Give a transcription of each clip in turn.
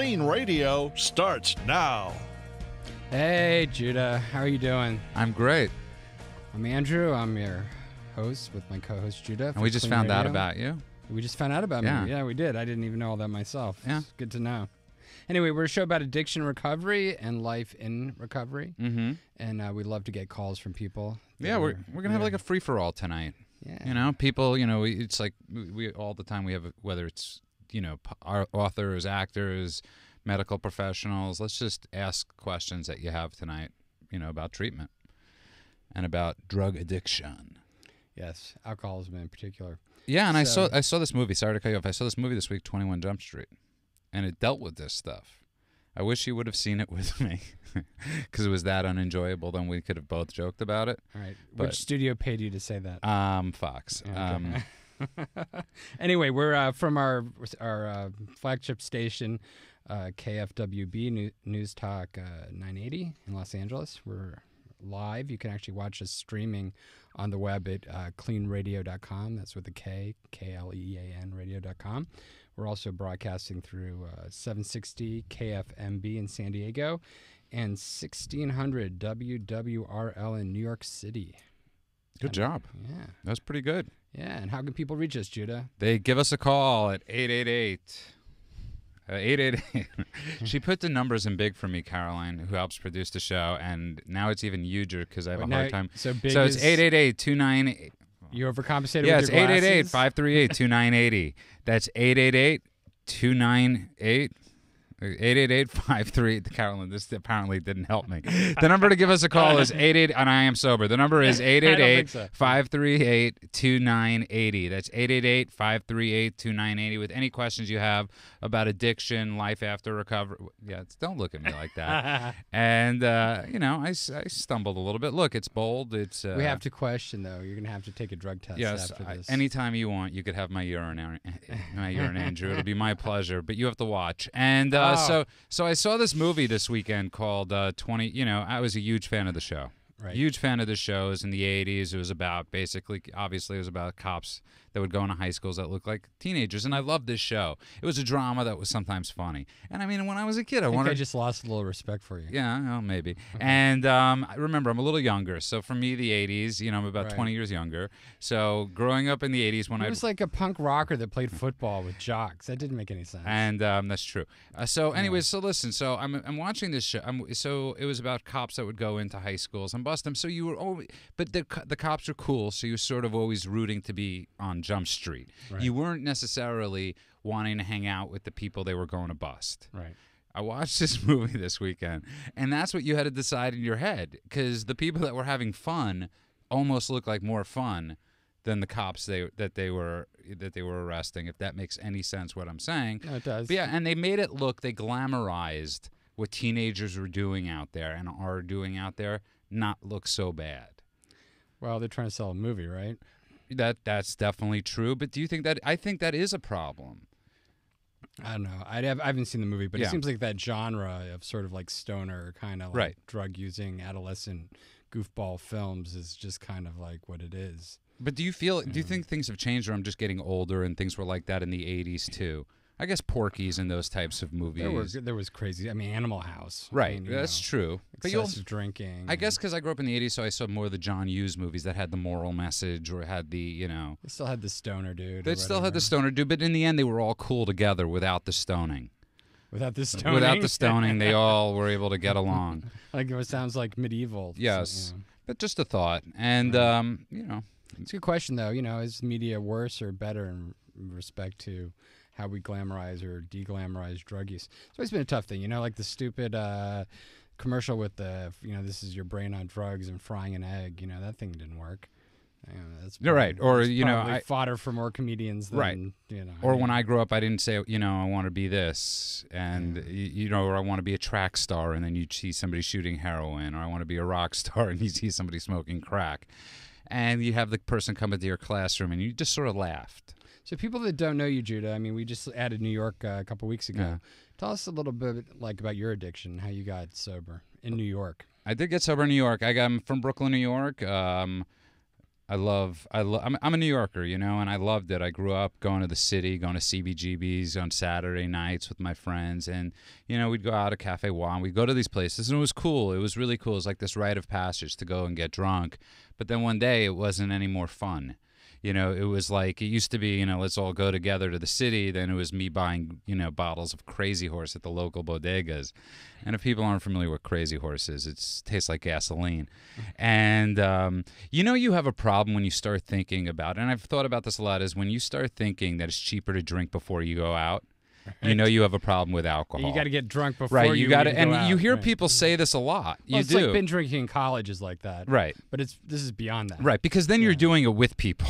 Klean Radio starts now. Hey, Judah. How are you doing? I'm great. I'm Andrew. I'm your host with my co-host, Judah. And we just found out about you. We just found out about me. Yeah, we did. I didn't even know all that myself. Yeah. It's good to know. Anyway, we're a show about addiction recovery and life in recovery. Mm-hmm. And we love to get calls from people. Yeah, we're going to have like a free-for-all tonight. Yeah. You know, people, it's like we all the time we have, whether it's, our authors, actors, medical professionals, let's just ask questions that you have tonight, about treatment and about drug addiction. Yes, alcoholism in particular. Yeah, and I saw this movie. Sorry to cut you off. I saw this movie this week, 21 Jump Street, and it dealt with this stuff. I wish you would have seen it with me because it was that unenjoyable. Then we could have both joked about it. All right. Which studio paid you to say that? Fox. Okay. Anyway, we're from our flagship station, KFWB News Talk 980 in Los Angeles. We're live. You can actually watch us streaming on the web at kleanradio.com. That's with a K, Klean radio.com. We're also broadcasting through 760 KFMB in San Diego and 1600 WWRL in New York City. Good job. Yeah. That was pretty good. Yeah, and how can people reach us, Judah? They give us a call at 888. 888. She put the numbers in big for me, Caroline, who helps produce the show, and now it's even huger because I have a hard time. So big. So it's 888-29... You overcompensated yeah, with your glasses? Yeah, it's 888-538-2980. That's 888-298... 888-53. Carolyn, this apparently didn't help me. The number to give us a call is 88, and I am sober. The number is 888-538-2980. That's 888-538-2980 with any questions you have about addiction, life after recovery. Yeah, don't look at me like that. And, I stumbled a little bit. Look, it's bold. It's we have to question, though. You're going to have to take a drug test after this. Anytime you want, you could have my urine, Andrew. It'll be my pleasure, but you have to watch. And so I saw this movie this weekend called 20. I was a huge fan of the show. Right. Huge fan of the show. It was in the 80s. It was about obviously it was about cops that would go into high schools that looked like teenagers. And I loved this show. It was a drama that was sometimes funny. And I mean, when I was a kid, I just lost a little respect for you. Yeah, well, maybe. Okay. And I remember I'm a little younger. So for me, the 80s, I'm about 20 years younger. So growing up in the 80s when I was like a punk rocker that played football with jocks. That didn't make any sense. And that's true. So anyways, so listen. So I'm watching this show. So it was about cops that would go into high schools and bust them. So you were always, but the cops were cool. So you were sort of always rooting to be on Jump Street. Right. You weren't necessarily wanting to hang out with the people they were going to bust. Right. I watched this movie this weekend, and that's what you had to decide in your head, because the people that were having fun almost looked like more fun than the cops that they were arresting. If that makes any sense, what I'm saying. No, it does. But yeah, and they made it look. They glamorized what teenagers were doing out there and are doing out there, not look so bad. Well, they're trying to sell a movie, right? That's definitely true. But do you think that? I think that is a problem. I don't know. I haven't seen the movie, but it seems like that genre of sort of like stoner kind of like drug-using adolescent goofball films is just kind of like what it is. But do you think things have changed, or I'm just getting older and things were like that in the 80s too? I guess Porky's and those types of movies. There was crazy. I mean, Animal House. Right. That's true. Excessive drinking. I guess because I grew up in the 80s, so I saw more of the John Hughes movies that had the moral message or had the, They still had the stoner dude. They still had the stoner dude, but in the end, they were all cool together without the stoning. Without the stoning? Without the stoning, they all were able to get along. Like it sounds like medieval. Yes. But just a thought. And, It's a good question, though. Is media worse or better in respect to how we glamorize or deglamorize drug use? It's always been a tough thing, like the stupid commercial with the, this is your brain on drugs and frying an egg. That thing didn't work. That's You're right. Or, I fodder for more comedians than, Or when I grew up, I didn't say, I want to be this, and, or I want to be a track star, and then you see somebody shooting heroin, or I want to be a rock star, and you see somebody smoking crack. And you have the person come into your classroom, and you just sort of laughed. So people that don't know you, Judah, I mean, we just added New York a couple weeks ago. Yeah. Tell us a little bit about your addiction, how you got sober in New York. I did get sober in New York. I'm from Brooklyn, New York. I'm a New Yorker, you know, and I loved it. I grew up going to the city, going to CBGBs on Saturday nights with my friends, and you know, we'd go out to Cafe One, we'd go to these places, and it was cool. It was really cool. It was like this rite of passage to go and get drunk. But then one day, it wasn't any more fun. You know, it was like, it used to be, you know, let's all go together to the city. Then it was me buying, you know, bottles of Crazy Horse at the local bodegas. And if people aren't familiar with Crazy Horses, it tastes like gasoline. And, you know, you have a problem when you start thinking about, and I've thought about this a lot, is when you start thinking that it's cheaper to drink before you go out. You know you have a this with alcohol. You got to get drunk before right. You got to, and you hear people say this a lot. Well, you it's do. like binge drinking in college is like that. Right. But this is beyond that. Right, because then you're doing it with people.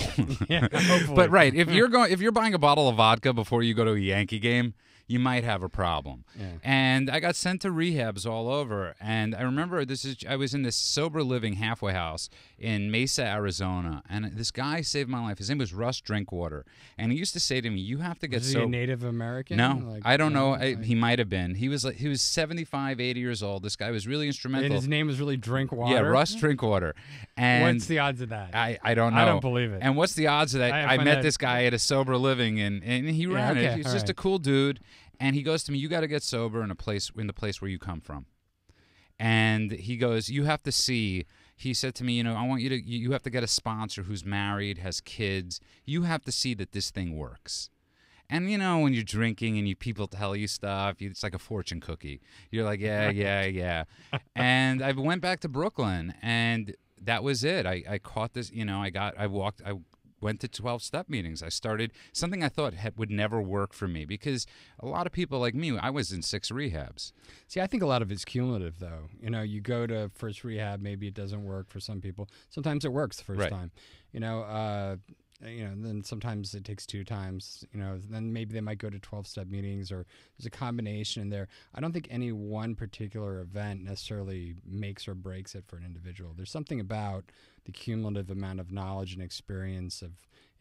Yeah, hopefully. But right, if you're buying a bottle of vodka before you go to a Yankee game, you might have a problem. Yeah. And I got sent to rehabs all over. And I remember I was in this sober living halfway house in Mesa, Arizona, and this guy saved my life. His name was Russ Drinkwater, and he used to say to me, "You have to get Was he a Native American? No, Like, I don't know. like- He might have been. He was 75, 80 years old. This guy was really instrumental. And his name was really Drinkwater? Yeah, Russ Drinkwater. And What's the odds of that? I don't know. I don't believe it. And what's the odds of that? I find met that- this guy at a sober living, and he ran okay, it. He's all just right. a cool dude. And he goes to me, "You got to get sober in the place where you come from." And he goes, "You have to see." He said to me, "You know, I want you have to get a sponsor who's married, has kids. You have to see that this thing works." And you know, when you're drinking and people tell you stuff, it's like a fortune cookie. You're like, yeah, yeah, yeah. And I went back to Brooklyn, and that was it. I caught this. You know, I went to 12-step meetings. I started something I thought would never work for me, because a lot of people like me, I was in 6 rehabs. See, I think a lot of it's cumulative, though. You know, you go to first rehab, maybe it doesn't work for some people. Sometimes it works the first Right. time. Then sometimes it takes 2 times. You know, then maybe they might go to 12-step meetings, or there's a combination in there. I don't think any one particular event necessarily makes or breaks it for an individual. There's something about the cumulative amount of knowledge and experience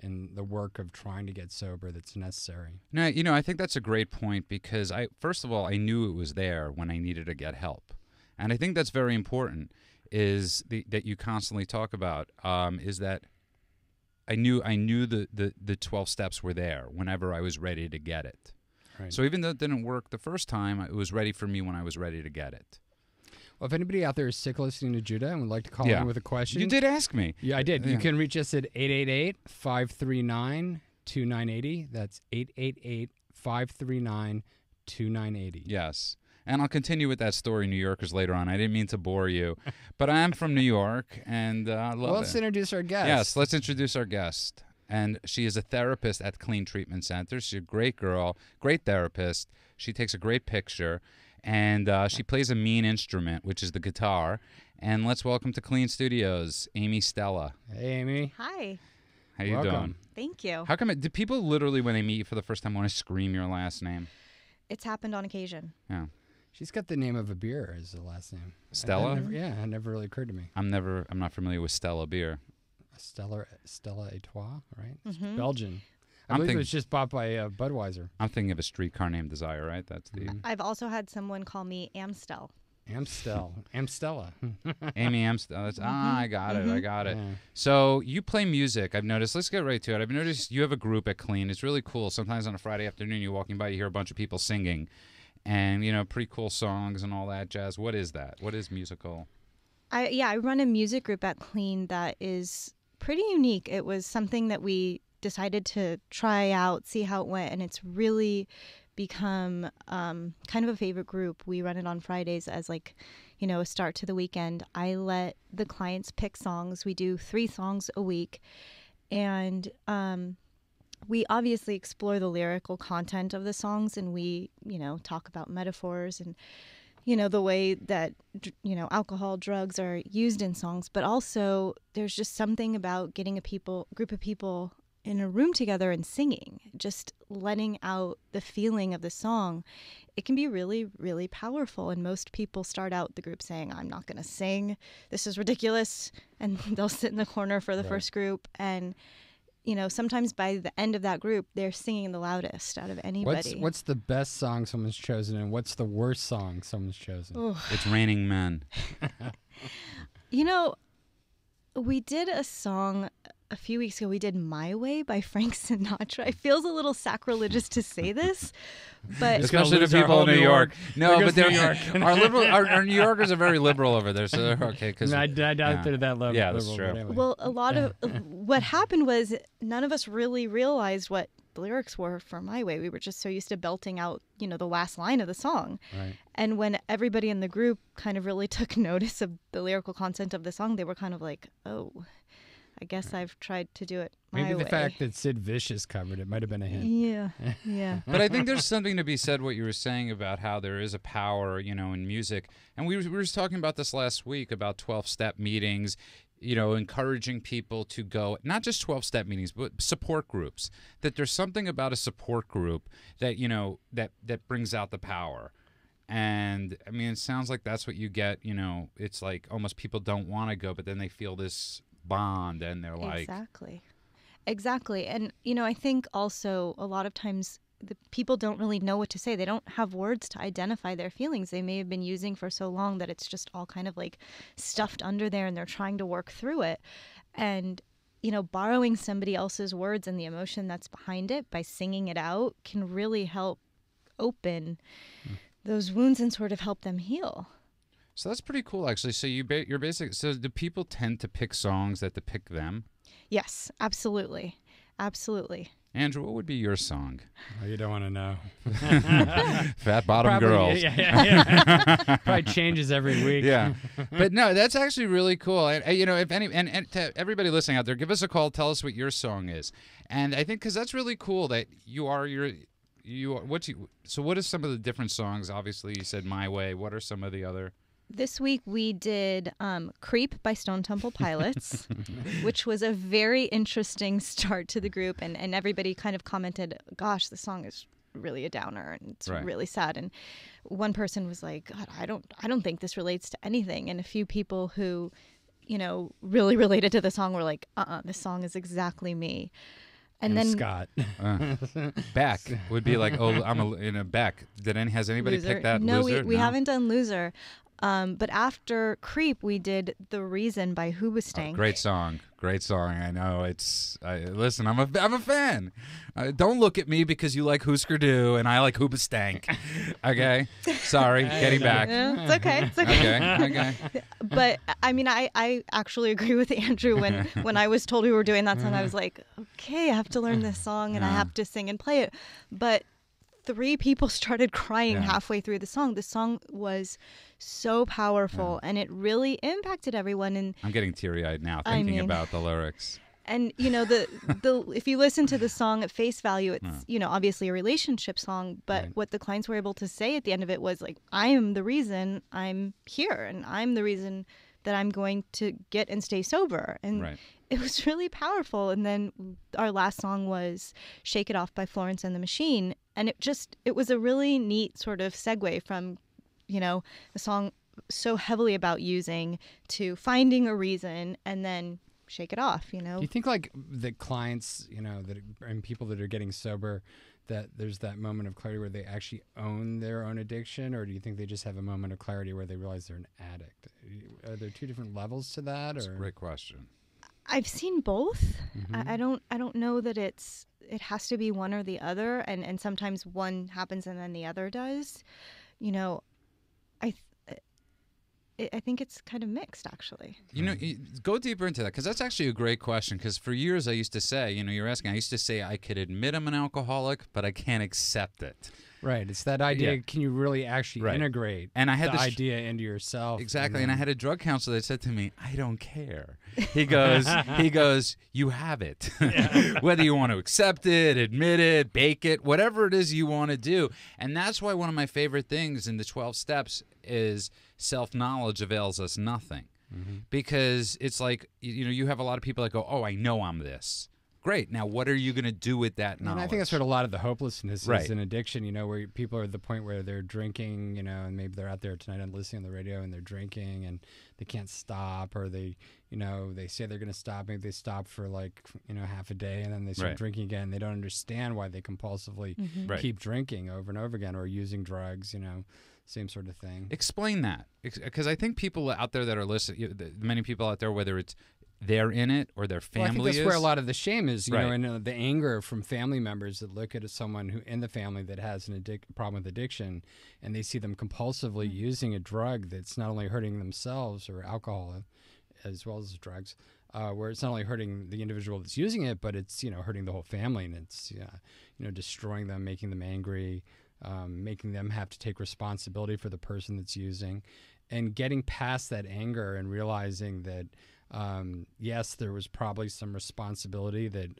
in the work of trying to get sober that's necessary. Now, you know, I think that's a great point, because first of all, I knew it was there when I needed to get help. And I think that's very important, is that you constantly talk about, is that I knew the 12 steps were there whenever I was ready to get it. Right. So even though it didn't work the first time, it was ready for me when I was ready to get it. Well, if anybody out there is sick listening to Judah and would like to call Yeah. in with a question. You did ask me. Yeah, I did. Yeah. You can reach us at 888-539-2980. That's 888-539-2980. Yes. And I'll continue with that story, New Yorkers, later on. I didn't mean to bore you, but I am from New York, and I love Well, let's it. introduce our guest. Yes, let's introduce our guest. And she is a therapist at Klean Treatment Center. She's a great girl, great therapist. She takes a great picture, and she plays a mean instrument, which is the guitar. And let's welcome to Klean Studios, Amy Stella. Hey, Amy. Hi. How you Welcome. doing? Thank you. How come do people literally, when they meet you for the first time, want to scream your last name? It's happened on occasion. Yeah. She's got the name of a beer as the last name. Stella? It never really occurred to me. I'm not familiar with Stella beer. Stella Etoile, right? It's Mhm. Belgian. I I'm believe it thinking- was just bought by Budweiser. I'm thinking of a streetcar named Desire, right? That's the I've also had someone call me Amstel. Amstella. Amy Amstel. I got it. I got it. Yeah. So you play music. I've noticed. Let's get right to it. I've noticed you have a group at Klean. It's really cool. Sometimes on a Friday afternoon, you're walking by, you hear a bunch of people singing, and you know, pretty cool songs and all that jazz. What is that? What is musical? I run a music group at Klean that is pretty unique. It was something that we decided to try out, see how it went, and it's really become kind of a favorite group. We run it on Fridays as a start to the weekend. I let the clients pick songs. We do 3 songs a week, and we obviously explore the lyrical content of the songs, and we talk about metaphors and the way that alcohol, drugs are used in songs. But also there's just something about getting a group of people in a room together and singing, just letting out the feeling of the song. It can be really, really powerful. And most people start out the group saying, "I'm not going to sing. This is ridiculous." And they'll sit in the corner for the first group. And, sometimes by the end of that group, they're singing the loudest out of anybody. What's the best song someone's chosen, and what's the worst song someone's chosen? Ooh. It's Raining Men. We did a song a few weeks ago. We did "My Way" by Frank Sinatra. It feels a little sacrilegious to say this, but especially to people in New York. No, but our New Yorkers are very liberal over there, so they're okay. Because I doubt they're that level. Yeah, that's true. Anyway. well, a lot of what happened was none of us really realized what the lyrics were for "My Way." We were just so used to belting out, the last line of the song. Right. And when everybody in the group kind of really took notice of the lyrical content of the song, they were kind of like, "Oh, I guess I've tried to do it my Maybe way." the fact that Sid Vicious covered it might have been a hint. Yeah. But I think there's something to be said what you were saying about how there is a power, in music. And we were just talking about this last week about 12-step meetings, encouraging people to go, not just 12-step meetings, but support groups. That there's something about a support group that, that brings out the power. And, I mean, it sounds like that's what you get, it's like almost people don't want to go, but then they feel this bond and they're like... Exactly. And, I think also a lot of times the people don't really know what to say. They don't have words to identify their feelings they may have been using for so long that it's just all kind of like stuffed under there and they're trying to work through it. And, borrowing somebody else's words and the emotion that's behind it by singing it out can really help open those wounds and sort of help them heal. So that's pretty cool, actually. So you're basically... So do people tend to pick songs that depict them? Yes, absolutely. Absolutely. Andrew, what would be your song? Oh, you don't want to know. Fat Bottom Probably, Girls. Yeah. Probably changes every week. Yeah. But no, that's actually really cool. And, if any, and to everybody listening out there, give us a call. Tell us what your song is. And I think because that's really cool that so what are some of the different songs? Obviously, you said My Way. What are some of the other? This week we did Creep by Stone Temple Pilots, which was a very interesting start to the group. And everybody kind of commented, gosh, the song is really a downer and it's really sad. And one person was like, God, I don't think this relates to anything. And a few people who, really related to the song were like, this song is exactly me. And then Scott. Beck would be like, oh, in a Beck. Has anybody Loser. picked that? No, Loser? we haven't done Loser. But after Creep, we did The Reason by Hoobastank. Great song. I know. Listen, I'm a fan. Don't look at me because you like Husker Du and I like Hoobastank. Okay? Sorry. Getting back. Yeah, it's okay. Okay. But, I mean, I actually agree with Andrew. When I was told we were doing that song, I was like, okay, I have to learn this song and I have to sing and play it. But 3 people started crying halfway through the song. The song was so powerful and it really impacted everyone. And I'm getting teary-eyed now thinking about the lyrics. And the if you listen to the song at face value, it's obviously a relationship song, but what the clients were able to say at the end of it was like, I am the reason I'm here and I'm the reason that I'm going to get and stay sober. And it was really powerful. And then our last song was Shake It Off by Florence and the Machine. And it was a really neat sort of segue from, a song so heavily about using to finding a reason and then shake it off, Do you think like the clients, and people that are getting sober, that there's that moment of clarity where they actually own their own addiction, or do you think they just have a moment of clarity where they realize they're an addict? Are there 2 different levels to that? That's a great question. I've seen both. I don't know that it has to be one or the other, and sometimes one happens and then the other does. I think it's kind of mixed, actually. Go deeper into that, because that's actually a great question. Because for years I used to say, you're asking, I used to say I could admit I'm an alcoholic, but I can't accept it. Right. It's that idea. Can you really actually integrate and I had the idea into yourself? Exactly. And I had a drug counselor that said to me, I don't care. He goes, you have it. Whether you want to accept it, admit it, bake it, whatever it is you want to do. And that's why one of my favorite things in the 12 steps is self-knowledge avails us nothing. Because it's like, you have a lot of people that go, oh, I know I'm this. Great. Now, what are you going to do with that knowledge? And I think that's what a lot of the hopelessness is in addiction, where people are at the point where they're drinking, and maybe they're out there tonight and listening on the radio and they're drinking and they can't stop, or they say they're going to stop. Maybe they stop for half a day and then they start drinking again. They don't understand why they compulsively keep drinking over and over again, or using drugs, same sort of thing. Explain that. Because I think people out there that are listening, many people out there, whether it's they're in it or their family I think that's is. where a lot of the shame is, you know, Right. and the anger from family members that look at someone who in the family that has an problem with addiction, and they see them compulsively using a drug that's not only hurting themselves, or alcohol as well as drugs, where it's not only hurting the individual that's using it, but it's, you know, hurting the whole family, and it's, you know, destroying them, making them angry, making them have to take responsibility for the person that's using, and getting past that anger and realizing that, yes, there was probably some responsibility that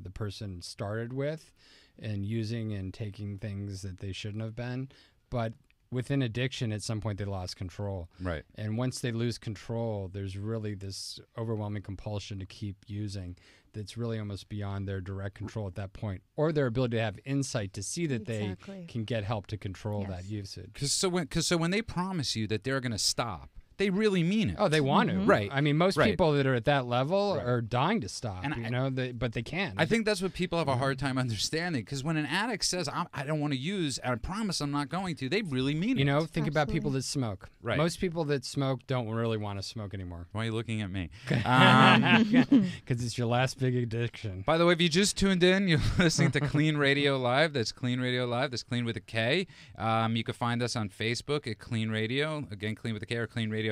the person started with and using and taking things that they shouldn't have been, but within addiction, at some point they lost control. Right. And once they lose control, there's really this overwhelming compulsion to keep using that's really almost beyond their direct control at that point, or their ability to have insight to see that they can get help to control that usage. Because when they promise you that they're going to stop, they really mean it. Oh, they want to. Right. I mean, most people that are at that level Right. are dying to stop, And you know, but they can't. I think that's what people have a hard time understanding, because when an addict says, I don't want to use, and I promise I'm not going to, they really mean it. You know, think about people that smoke. Right. Most people that smoke don't really want to smoke anymore. Why are you looking at me? Because it's your last big addiction. By the way, if you just tuned in, you're listening to Klean Radio Live. That's Klean Radio Live. That's Klean with a K. You can find us on Facebook at Klean Radio. Again, Klean with a K, or kleanradio.com,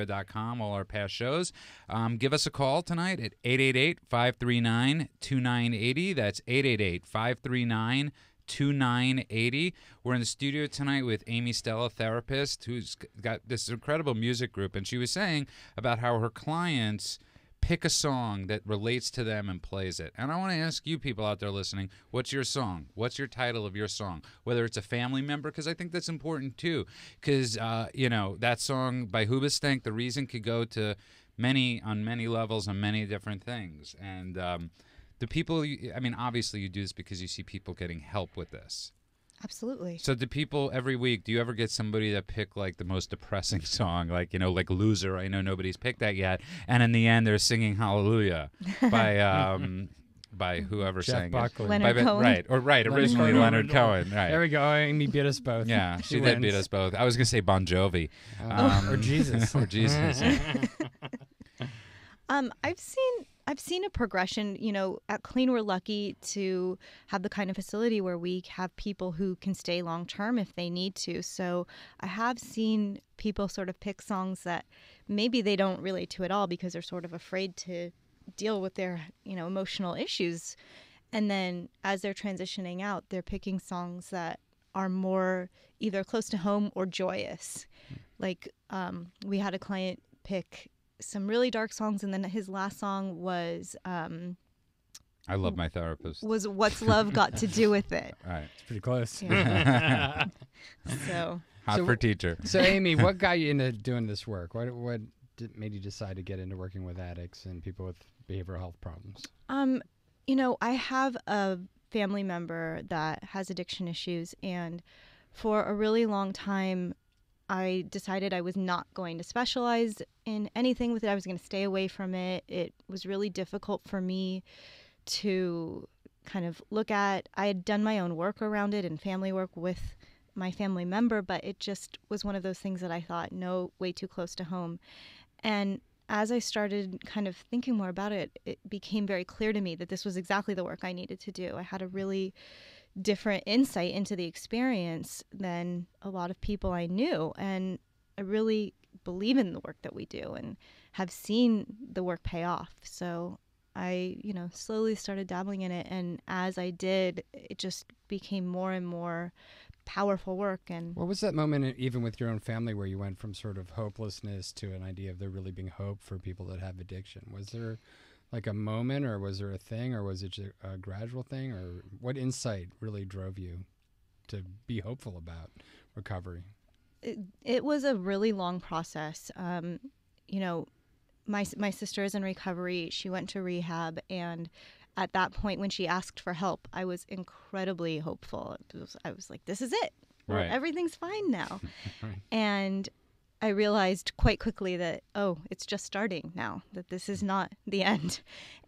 all our past shows. Give us a call tonight at 888-539-2980. That's 888-539-2980. We're in the studio tonight with Amy Stella, Therpist, who's got this incredible music group, and she was saying about how her clients pick a song that relates to them and plays it. And I want to ask you people out there listening, what's your song? What's your title of your song? Whether it's a family member, because I think that's important too. Because, you know, that song by Hoobastank, The Reason, could go to on many levels and many different things. And the people, I mean, obviously you do this because you see people getting help with this. Absolutely. So do people every week, do you ever get somebody that pick like the most depressing song, like, you know, like Loser? I know nobody's picked that yet. And in the end, they're singing Hallelujah by whoever Jeff sang Buckley. it. Leonard Cohen. Originally Leonard Cohen. Right. There we go. Amy beat us both. Yeah, she did wins. beat us both. I was going to say Bon Jovi. Or Jesus. Or Jesus. I've seen a progression. You know, at Klean, we're lucky to have the kind of facility where we have people who can stay long term if they need to. So I have seen people sort of pick songs that maybe they don't relate to at all because they're sort of afraid to deal with their, you know, emotional issues. And then as they're transitioning out, they're picking songs that are more either close to home or joyous. Like we had a client pick some really dark songs, and then his last song was I love my therapist. was What's Love Got to Do with It. Right. It's pretty close. Yeah. So Hot for teacher. So, Amy, what got you into doing this work? What made you decide to get into working with addicts and people with behavioral health problems? you know, I have a family member that has addiction issues, and for a really long time I decided I was not going to specialize in anything with it. I was going to stay away from it. It was really difficult for me to kind of look at. I had done my own work around it and family work with my family member, but it just was one of those things that I thought, no, way too close to home. And as I started kind of thinking more about it, it became very clear to me that this was exactly the work I needed to do. I had a really different insight into the experience than a lot of people I knew. And I really believe in the work that we do and have seen the work pay off. So I, slowly started dabbling in it. And as I did, it just became more and more powerful work. And what was that moment, even with your own family, where you went from sort of hopelessness to an idea of there really being hope for people that have addiction? Was there like a moment, or was there a thing, or was it just a gradual thing, or what insight really drove you to be hopeful about recovery? It was a really long process. My sister is in recovery. She went to rehab, and at that point, when she asked for help, I was incredibly hopeful. I was like, this is it. Right. Everything's fine now. Right. And I realized quite quickly that, it's just starting now, that this is not the end.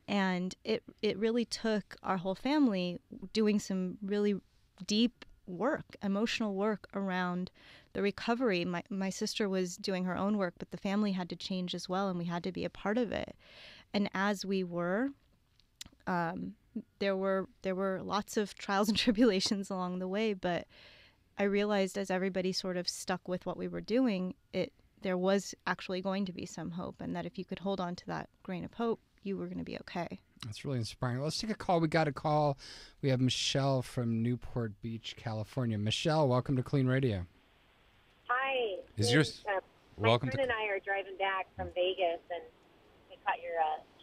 And it really took our whole family doing some really deep work, emotional work around the recovery. My sister was doing her own work, but the family had to change as well, and we had to be a part of it. And as we were, there were lots of trials and tribulations along the way, but I realized as everybody sort of stuck with what we were doing, there was actually going to be some hope, and that if you could hold on to that grain of hope, you were going to be okay. That's really inspiring. Let's take a call. We got a call. We have Michelle from Newport Beach, California. Michelle, welcome to Clean Radio. Hi. Is yours? My friend and I are driving back from Vegas, and we caught your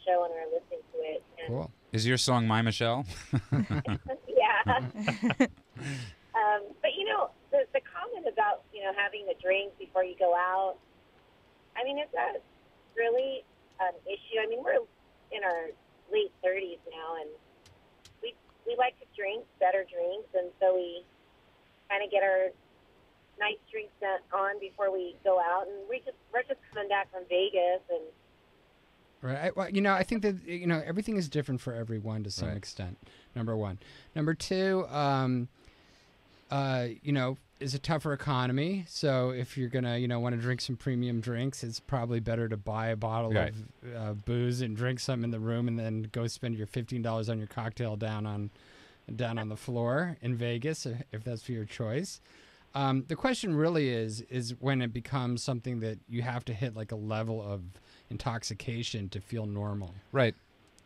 show and we were listening to it. And Cool. Is your song My Michelle? yeah. But, you know, the comment about, you know, having a drink before you go out, I mean, is that really an issue? I mean, we're in our late 30s now, and we like to drink better drinks, and so we kind of get our nice drinks on before we go out, and we're just coming back from Vegas, and Right. Well, you know, I think that, you know, everything is different for everyone to some Right. extent. Number one. Number two, you know, is a tougher economy. So if you're going to, you know, want to drink some premium drinks, it's probably better to buy a bottle Right. of booze and drink some in the room and then go spend your $15 on your cocktail down on the floor in Vegas, if that's for your choice. The question really is when it becomes something that you have to hit like a level of intoxication to feel normal. Right.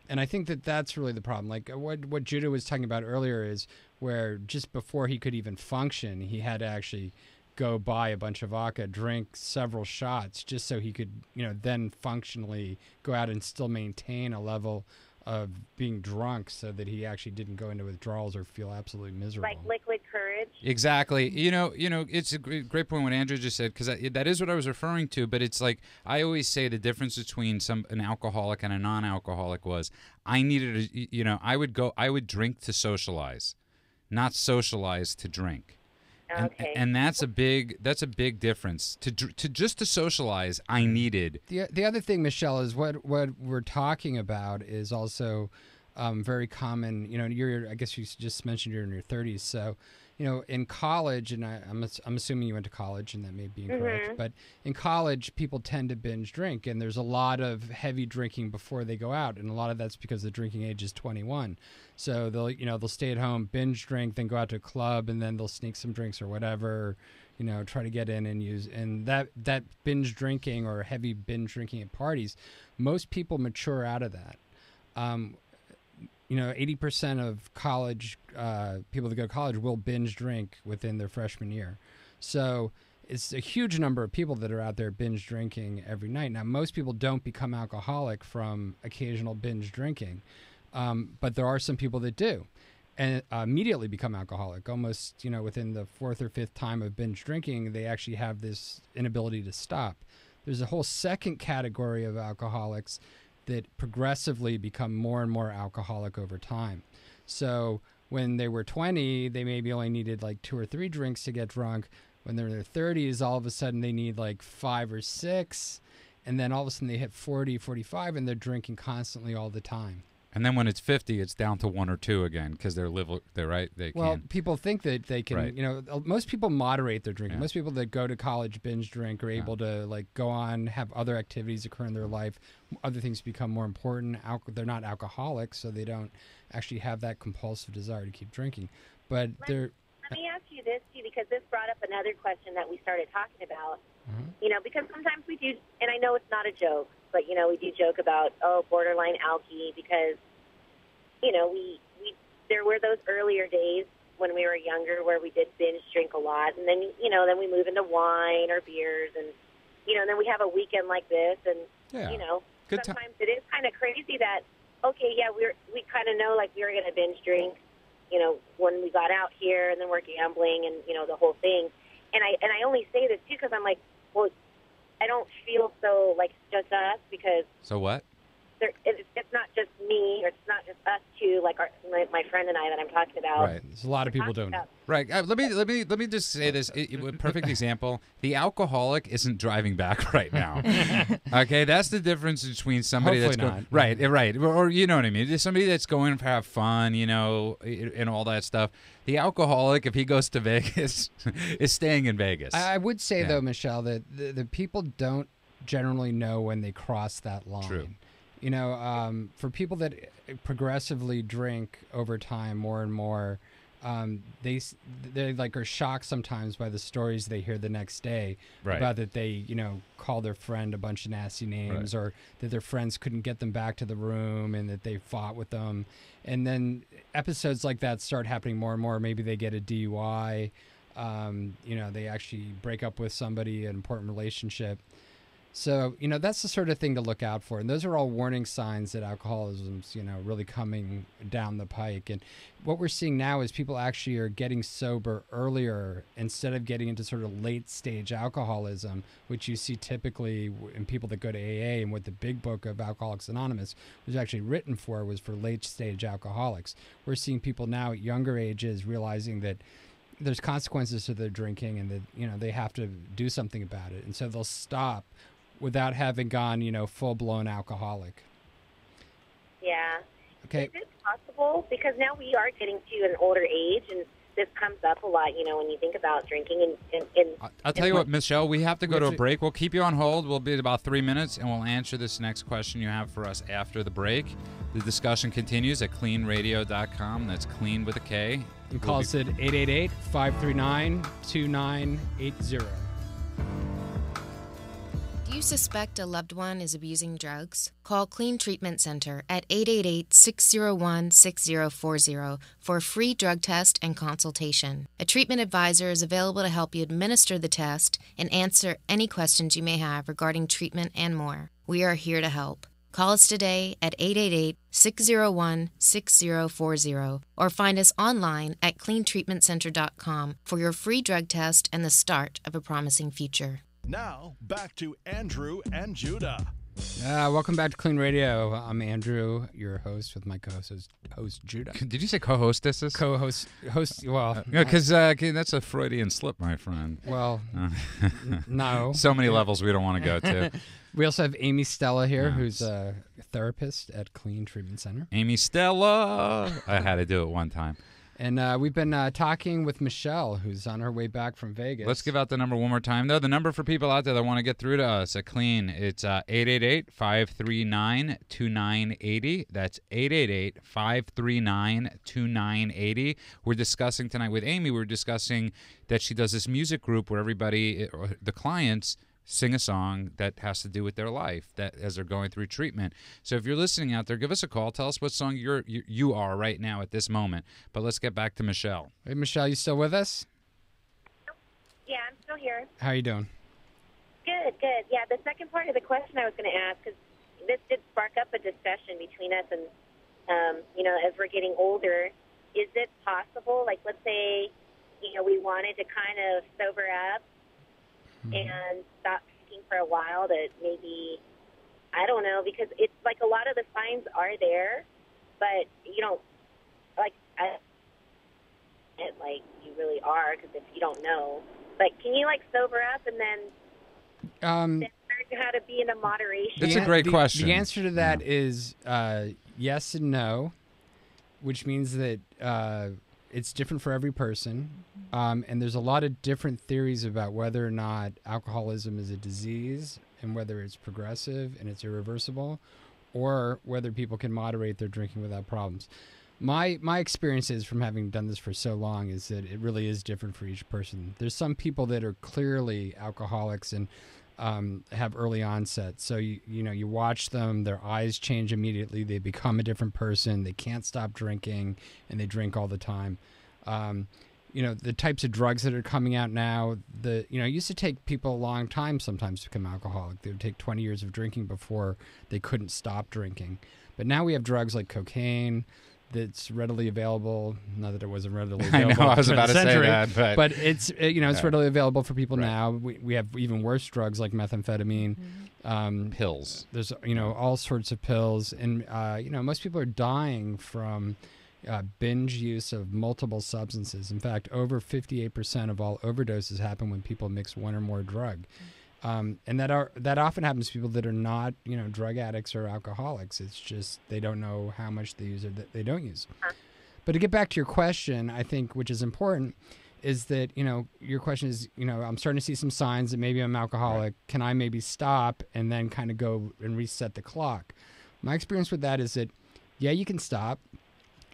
And I think that that's really the problem. Like what Judah was talking about earlier is where just before he could even function, he had to actually go buy a bunch of vodka, drink several shots just so he could, you know, then functionally go out and still maintain a level of being drunk so that he actually didn't go into withdrawals or feel absolutely miserable. like liquid courage. Exactly. You know, it's a great point what Andrew just said, because that is what I was referring to. But it's like I always say the difference between an alcoholic and a non-alcoholic was I needed I would drink to socialize, not socialize to drink. Okay. And that's a big difference. To socialize, I needed. The other thing, Michelle, is what we're talking about is also very common. You know, I guess you just mentioned you're in your 30s, so you know, in college, and I'm assuming you went to college, and that may be incorrect, Mm-hmm. but in college, people tend to binge drink, and there's a lot of heavy drinking before they go out, and a lot of that's because the drinking age is 21. So they'll stay at home, binge drink, then go out to a club, and then they'll sneak some drinks or whatever, you know, try to get in and use. And that binge drinking or heavy binge drinking at parties, most people mature out of that. You know, 80% of college people that go to college will binge drink within their freshman year. So it's a huge number of people that are out there binge drinking every night. Now, most people don't become alcoholic from occasional binge drinking, but there are some people that do and immediately become alcoholic. Almost, you know, within the fourth or fifth time of binge drinking, they actually have this inability to stop. There's a whole second category of alcoholics that progressively become more and more alcoholic over time. So when they were 20, they maybe only needed like 2 or 3 drinks to get drunk. When they're in their 30s, all of a sudden they need like 5 or 6. And then all of a sudden they hit 40, 45, and they're drinking constantly all the time. And then when it's 50, it's down to 1 or 2 again because they're right. Well, people think that they can, Right. you know, most people moderate their drinking. Yeah. Most people that go to college binge drink are able to like go on, have other activities occur in their life. Other things become more important. They're not alcoholics, so they don't actually have that compulsive desire to keep drinking. But they're... Let me ask you this, too, because this brought up another question that we started talking about. You know, because sometimes we do, and I know it's not a joke, but, you know, we do joke about, borderline alky because, you know, there were those earlier days when we were younger where we did binge drink a lot. And then, you know, then we move into wine or beers and, you know, and then we have a weekend like this. And, you know, Good sometimes it is kind of crazy that, okay, yeah, we kind of know like we were going to binge drink, you know, when we got out here and then we're gambling and, you know, the whole thing. And I only say this, too, because I'm like, well, I don't feel so like it's just us because So what? it's not just me or it's not just us two, like my friend and I that I'm talking about. Right. There's a lot of people doing it. Right. Let me just say this. A perfect example. The alcoholic isn't driving back right now. Okay, that's the difference between somebody Hopefully that's not. right, or you know what I mean. There's somebody that's going to have fun, you know, and all that stuff. The alcoholic, if he goes to Vegas, is staying in Vegas. I would say, though, Michelle, that the people don't generally know when they cross that line. True. For people that progressively drink over time more and more, they like are shocked sometimes by the stories they hear the next day about that they call their friend a bunch of nasty names, or that their friends couldn't get them back to the room and that they fought with them. And then episodes like that start happening more and more. Maybe they get a DUI. They actually break up with somebody, an important relationship. So, that's the sort of thing to look out for. And those are all warning signs that alcoholism's, really coming down the pike. And what we're seeing now is people actually are getting sober earlier instead of getting into sort of late stage alcoholism, which you see typically in people that go to AA, and what the big book of Alcoholics Anonymous was actually written for was for late stage alcoholics. We're seeing people now at younger ages realizing that there's consequences to their drinking and that, they have to do something about it. And so they'll stop without having gone, full-blown alcoholic. Yeah. Okay. Is it possible? Because now we are getting to an older age, and this comes up a lot, when you think about drinking. And I'll tell you what, Michelle, we have to go to a break. We'll keep you on hold. We'll be at about 3 minutes, and we'll answer this next question you have for us after the break. The discussion continues at cleanradio.com. That's clean with a K. You call us at 888-539-2980. Do you suspect a loved one is abusing drugs? Call Clean Treatment Center at 888-601-6040 for a free drug test and consultation. A treatment advisor is available to help you administer the test and answer any questions you may have regarding treatment and more. We are here to help. Call us today at 888-601-6040 or find us online at cleantreatmentcenter.com for your free drug test and the start of a promising future. Now, back to Andrew and Judah. Welcome back to Clean Radio. I'm Andrew, your host, with my co-host Judah. Did you say co-hostesses? Host. Well, because that's a Freudian slip, my friend. Well, no. So many levels we don't want to go to. We also have Amy Stella here, who's a therapist at Klean Treatment Center. Amy Stella. I had to do it one time. And we've been talking with Michelle, who's on her way back from Vegas. Let's give out the number one more time, though. The number for people out there that want to get through to us at Klean, it's 888-539-2980. That's 888-539-2980. We're discussing tonight with Amy, we're discussing that she does this music group where everybody, the clients, sing a song that has to do with their life that as they're going through treatment. So if you're listening out there, give us a call. Tell us what song you are right now at this moment. But let's get back to Michelle. Hey, Michelle, you still with us? yeah, I'm still here. How are you doing? Good. Yeah, the second part of the question I was going to ask, because this did spark up a discussion between us, and, as we're getting older, is it possible, like, let's say, we wanted to kind of sober up and stop drinking for a while, that maybe, I don't know, because it's like a lot of the signs are there, but you don't, you really are, because if you don't know, can you, sober up and then learn how to be in a moderation? That's a great question. The answer to that is yes and no, which means that it's different for every person. And there's a lot of different theories about whether or not alcoholism is a disease and whether it's progressive and it's irreversible, or whether people can moderate their drinking without problems. My experience is, from having done this for so long, is that it really is different for each person. There's some people that are clearly alcoholics and have early onset. So you watch them, their eyes change immediately, they become a different person, they can't stop drinking, and they drink all the time. The types of drugs that are coming out now, it used to take people a long time sometimes to become alcoholic. They would take 20 years of drinking before they couldn't stop drinking. But now we have drugs like cocaine that's readily available. Not that it wasn't readily available. I know, I was about to say that. But it's, it's readily available for people now. We have even worse drugs like methamphetamine. Pills. There's, all sorts of pills. And, most people are dying from binge use of multiple substances. In fact, over 58% of all overdoses happen when people mix one or more drug. And that often happens to people that are not, drug addicts or alcoholics. It's just they don't know how much they use or that they don't use. But to get back to your question, I think, which is important, is that, your question is, I'm starting to see some signs that maybe I'm alcoholic. Can I maybe stop and then kind of go and reset the clock? My experience with that is that, yeah, you can stop.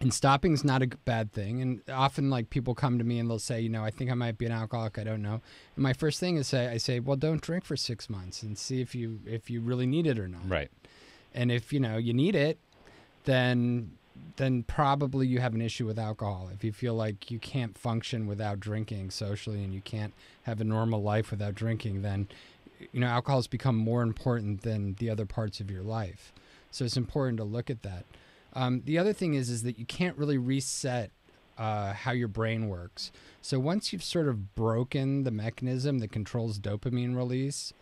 And stopping is not a bad thing. And often, like, people come to me and they'll say, I think I might be an alcoholic. I don't know. And my first thing is I say, well, don't drink for 6 months and see if you really need it or not. Right. And if, you need it, then probably you have an issue with alcohol. If you feel like you can't function without drinking socially and you can't have a normal life without drinking, then, alcohol has become more important than the other parts of your life. So it's important to look at that. The other thing is that you can't really reset how your brain works. So once you've sort of broken the mechanism that controls dopamine release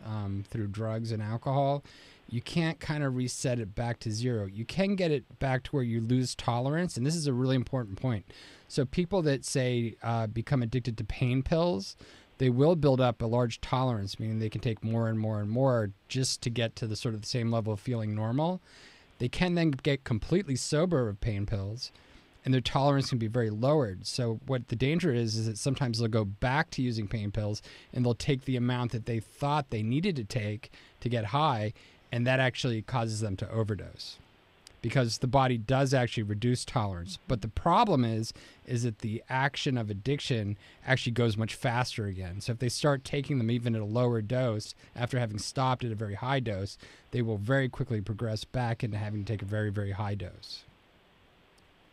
through drugs and alcohol, you can't kind of reset it back to zero. You can get it back to where you lose tolerance, and this is a really important point. So people that say become addicted to pain pills, they will build up a large tolerance, meaning they can take more and more and more just to get to the sort of the same level of feeling normal. They can then get completely sober of pain pills, and their tolerance can be very lowered. So what the danger is that sometimes they'll go back to using pain pills, and they'll take the amount that they thought they needed to take to get high, and that actually causes them to overdose because the body does actually reduce tolerance. But the problem is that the action of addiction actually goes much faster again. So if they start taking them even at a lower dose after having stopped at a very high dose, they will very quickly progress back into having to take a very, very high dose.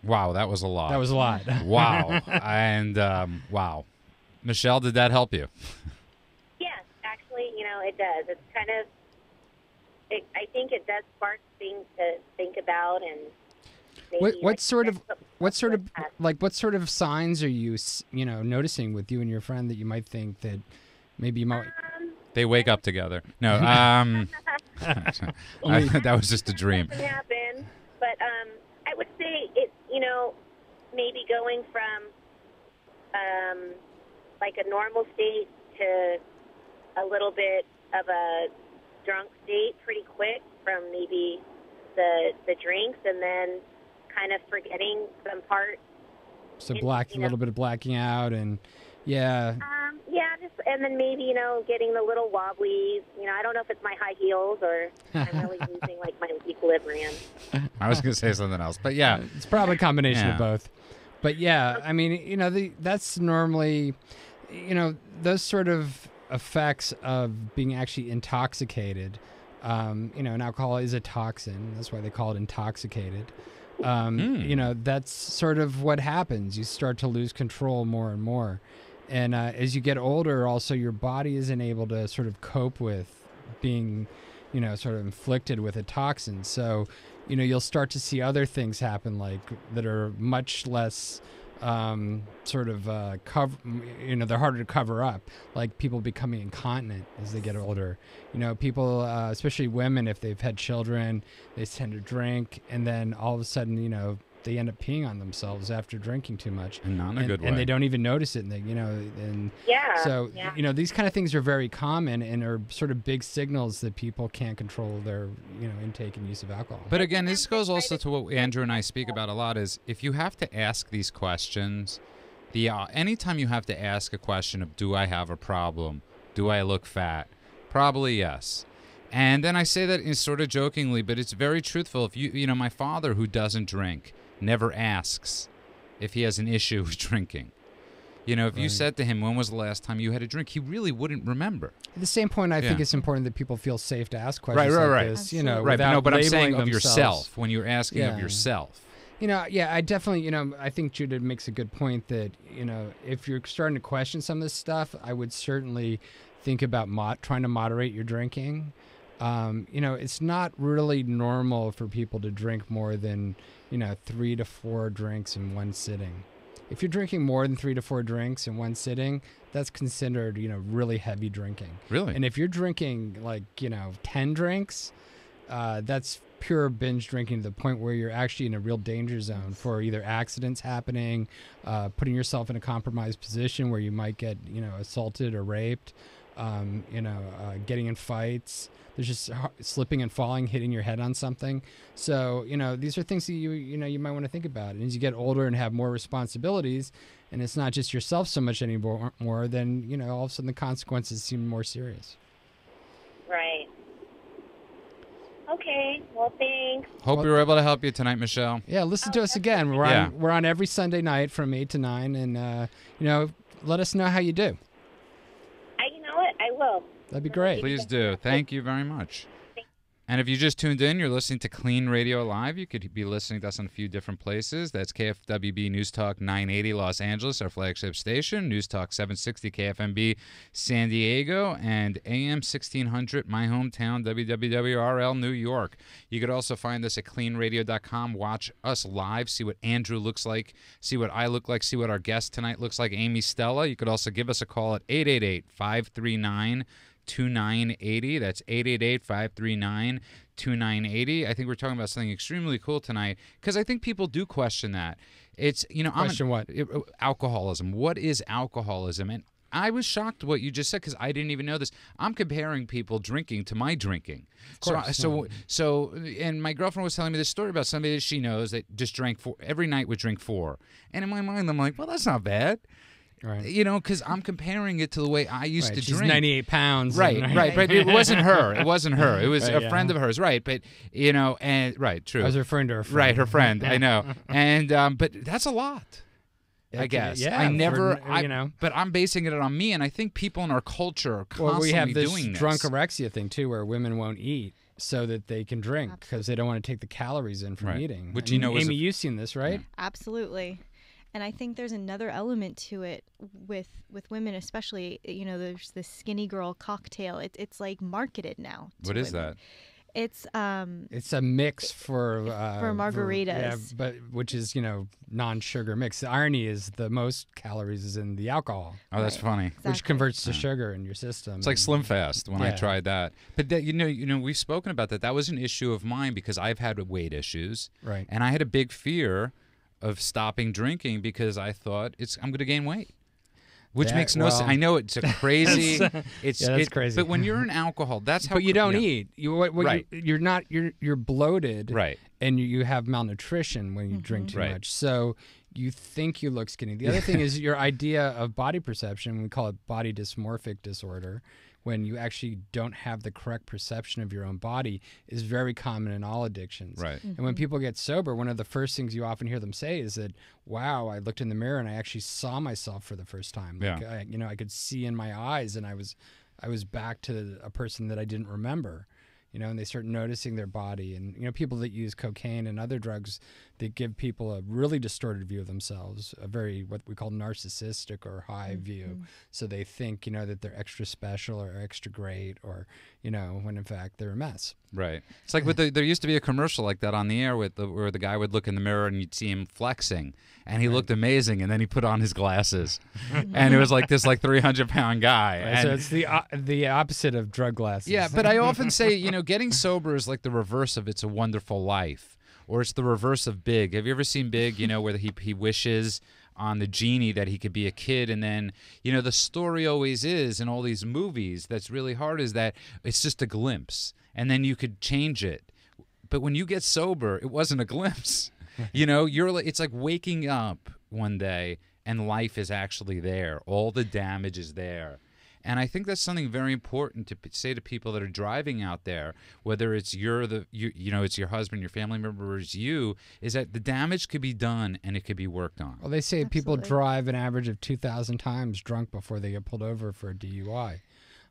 Wow, that was a lot. That was a lot. Wow. And wow. Michelle, did that help you? Yes, actually, it does. It's kind of, I think it does spark things to think about, and maybe what sort of signs are you noticing with you and your friend that you might think that maybe you might they wake up together? No, that was just a dream. Doesn't happen, but I would say it. Maybe going from like a normal state to a little bit of a drunk state pretty quick from maybe the drinks, and then kind of forgetting some part. So a little bit of blacking out, and and then maybe getting the little wobblies. I don't know if it's my high heels or I'm really losing like my equilibrium. I was going to say something else, but yeah, it's probably a combination of both. But yeah, I mean, that's normally, those sort of effects of being actually intoxicated. And alcohol is a toxin. That's why they call it intoxicated. That's sort of what happens. You start to lose control more and more. And as you get older, also your body isn't able to sort of cope with being, sort of inflicted with a toxin. So, you'll start to see other things happen that are much less they're harder to cover up, like people becoming incontinent as they get older. People, especially women, if they've had children, they tend to drink, and then all of a sudden, they end up peeing on themselves after drinking too much. And not in a good way. And they don't even notice it. And these kind of things are very common and are sort of big signals that people can't control their, intake and use of alcohol. But again, this goes also to what Andrew and I speak about a lot is if you have to ask these questions, anytime you have to ask a question of, do I have a problem? Do I look fat? Probably yes. And then I say that sort of jokingly, but it's very truthful. If my father, who doesn't drink, never asks if he has an issue with drinking. If you said to him, when was the last time you had a drink, he really wouldn't remember. At the same point, I think it's important that people feel safe to ask questions like this, But I'm saying themselves. of yourself, when you're asking of yourself. I definitely, I think Judah makes a good point that, if you're starting to question some of this stuff, I would certainly think about trying to moderate your drinking. It's not really normal for people to drink more than, 3 to 4 drinks in one sitting. If you're drinking more than 3 to 4 drinks in one sitting, that's considered, really heavy drinking. Really? And if you're drinking 10 drinks, that's pure binge drinking to the point where you're actually in a real danger zone for either accidents happening, putting yourself in a compromised position where you might get, assaulted or raped, getting in fights. There's just slipping and falling, hitting your head on something. So, these are things that you might want to think about. And as you get older and have more responsibilities, and it's not just yourself so much anymore, then, all of a sudden the consequences seem more serious. Right. Okay. Well, thanks. Hope we were able to help you tonight, Michelle. Yeah, listen to us again. We're on every Sunday night from 8 to 9, and let us know how you do. You know what? I will. That'd be great. Please do. Thank you very much. And if you just tuned in, you're listening to Klean Radio Live. You could be listening to us on a few different places. That's KFWB News Talk 980 Los Angeles, our flagship station, News Talk 760 KFMB San Diego, and AM 1600, my hometown, WWWRL New York. You could also find us at cleanradio.com. Watch us live, see what Andrew looks like, see what I look like, see what our guest tonight looks like, Amy Stella. You could also give us a call at 888-539-2980. That's 888-539-2980. I think we're talking about something extremely cool tonight because I think people do question that. It's, Question what? Alcoholism. What is alcoholism? And I was shocked what you just said because I didn't even know this. I'm comparing people drinking to my drinking. Of course. So, and my girlfriend was telling me this story about somebody that she knows that just drank every night would drink 4. And in my mind, I'm like, well, that's not bad. Right. Because I'm comparing it to the way I used to She's drink. 98 pounds. Right. But it wasn't her. It wasn't her. It was Right, a friend of hers. Right. But, true. I was referring to her friend. Right, her friend. I know. And, but that's a lot. I guess. Yeah. I never, but I'm basing it on me, and I think people in our culture are constantly we have this doing this. drunkorexia thing, too, where women won't eat so that they can drink because they don't want to take the calories in from eating. Which, Amy, you've seen this, right? Yeah. Absolutely. And I think there's another element to it with women, especially. There's this skinny girl cocktail. It's like marketed now. What is that? It's a mix for margaritas. but which is non-sugar mix. The irony is the most calories is in the alcohol. Oh, that's funny. Exactly. Which converts to sugar in your system. It's like Slim Fast when I tried that. But that, we've spoken about that. That was an issue of mine because I've had weight issues. Right. And I had a big fear of stopping drinking because I thought I'm going to gain weight. Which makes no sense. I know it's a crazy. That's crazy. But when you're in alcohol, that's how. But you don't eat. You're not. You're bloated. Right. And you have malnutrition when you drink too much. So you think you look skinny. The other thing is your idea of body perception. We call it body dysmorphic disorder. When you actually don't have the correct perception of your own body is very common in all addictions. Right. And when people get sober, one of the first things you often hear them say is that, wow, I looked in the mirror and I actually saw myself for the first time. Like, I could see in my eyes and I was back to a person that I didn't remember. And they start noticing their body. And, people that use cocaine and other drugs, they give people a really distorted view of themselves, a very, what we call narcissistic or high view. So they think, that they're extra special or extra great or, when in fact they're a mess. Right. It's like there used to be a commercial like that on the air where the guy would look in the mirror and you'd see him flexing and he looked amazing and then he put on his glasses and it was like this 300-pound guy. Right, so it's the opposite of drug glasses. Yeah, but I often say, getting sober is like the reverse of It's a Wonderful Life, or it's the reverse of Big. Have you ever seen Big, where he wishes on the genie that he could be a kid, and then the story always is in all these movies that's really hard is that it's just a glimpse and then you could change it. But when you get sober, it wasn't a glimpse. It's like waking up one day and life is actually there. All the damage is there. And I think that's something very important to say to people that are driving out there, whether it's it's your husband, your family member, or it's you, is that the damage could be done and it could be worked on. Well, they say people drive an average of 2,000 times drunk before they get pulled over for a DUI.